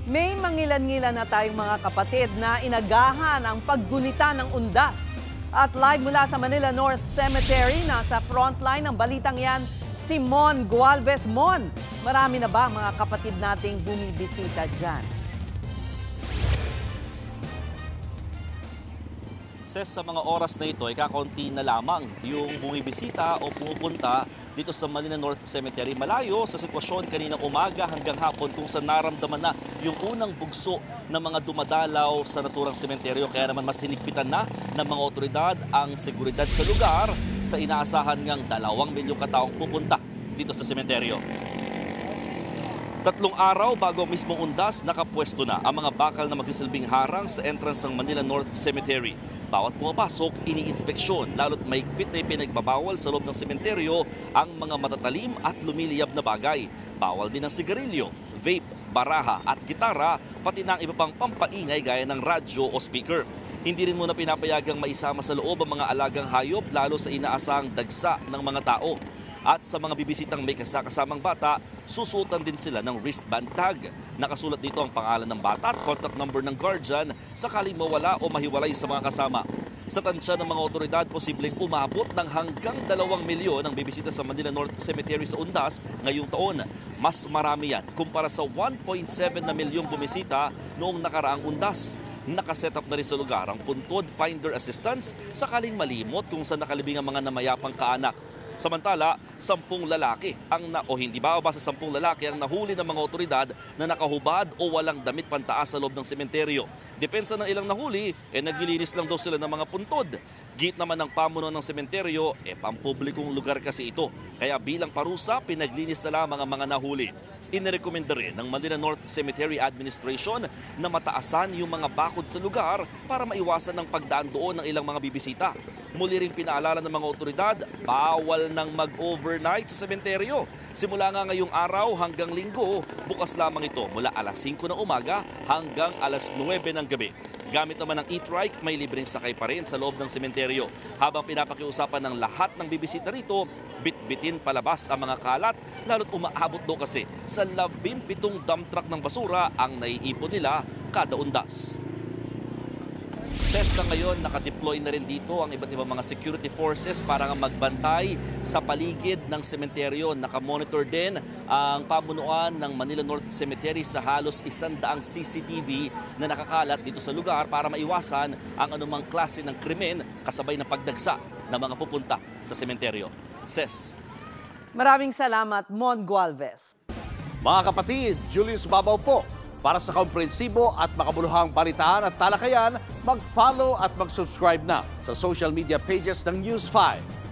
May mangilan-ngilan na tayong mga kapatid na inagahan ang paggunita ng undas. At live mula sa Manila North Cemetery, nasa frontline ng balitang yan, si Mon Gualvez. Mon, marami na ba mga kapatid nating bumibisita dyan? Sa mga oras na ito ay kakaunti na lamang yung bumibisita o pumupunta dito sa Manila North Cemetery. Malayo sa sitwasyon kaninang umaga hanggang hapon kung saan naramdaman na yung unang bugso ng mga dumadalaw sa naturang sementeryo. Kaya naman mas hinigpitan na ng mga otoridad ang seguridad sa lugar sa inaasahan ngang 2 milyong kataong pupunta dito sa sementeryo. 3 araw bago ang mismong undas, nakapwesto na ang mga bakal na magsisilbing harang sa entrance ng Manila North Cemetery. Bawat pumapasok, iniinspeksyon, lalo't mahigpit na ipinagbabawal sa loob ng sementeryo ang mga matatalim at lumiliyab na bagay. Bawal din ang sigarilyo, vape, baraha at gitara, pati na ang iba pang pampaingay gaya ng radyo o speaker. Hindi rin muna pinapayagang maisama sa loob ang mga alagang hayop lalo sa inaasahang dagsa ng mga tao. At sa mga bibisitang may kasamang bata, susutan din sila ng wristband tag. Nakasulat dito ang pangalan ng bata at contact number ng guardian sakaling mawala o mahiwalay sa mga kasama. Sa tansya ng mga otoridad, posibleng umabot ng hanggang 2 milyon ang bibisita sa Manila North Cemetery sa undas ngayong taon. Mas marami yan kumpara sa 1.7 na milyong bumisita noong nakaraang undas. Nakaset up na rin sa lugar ang puntod finder assistance sakaling malimot kung saan nakalibing ang mga namayapang kaanak. Samantala, 10 lalaki hindi bababa sa 10 lalaki ang nahuli ng mga otoridad na nakahubad o walang damit pantaas sa loob ng sementeryo. Depensa ng ilang nahuli, naglilinis lang daw sila ng mga puntod. Git naman ng pamuno ng sementeryo, pampublikong lugar kasi ito. Kaya bilang parusa, pinaglinis na lamang ang mga nahuli. Inirekomenda rin ng Manila North Cemetery Administration na mataasan yung mga bakod sa lugar para maiwasan ng pagdaan doon ng ilang mga bibisita. Muli ring pinaalala ng mga otoridad, bawal nang mag-overnight sa sementeryo. Simula nga ngayong araw hanggang linggo, bukas lamang ito mula alas 5 ng umaga hanggang alas 9 ng gabi. Gamit naman ng e-trike, may libreng sakay pa rin sa loob ng sementeryo. Habang pinapakiusapan ng lahat ng bibisita rito, bitbitin palabas ang mga kalat, lalo't umaabot daw kasi sa 17 dump truck ng basura ang naiipon nila kada undas. Sa ngayon, nakadeploy na rin dito ang iba't ibang mga security forces para nga magbantay sa paligid ng sementeryo. Nakamonitor din ang pamunuan ng Manila North Cemetery sa halos 100 CCTV na nakakalat dito sa lugar para maiwasan ang anumang klase ng krimen kasabay ng pagdagsa ng mga pupunta sa sementeryo. Maraming salamat, Mon Gualvez. Mga kapatid, Julius Babaw po. Para sa komprehensibo at makabuluhang balitaan at talakayan, mag-follow at mag-subscribe na sa social media pages ng News 5.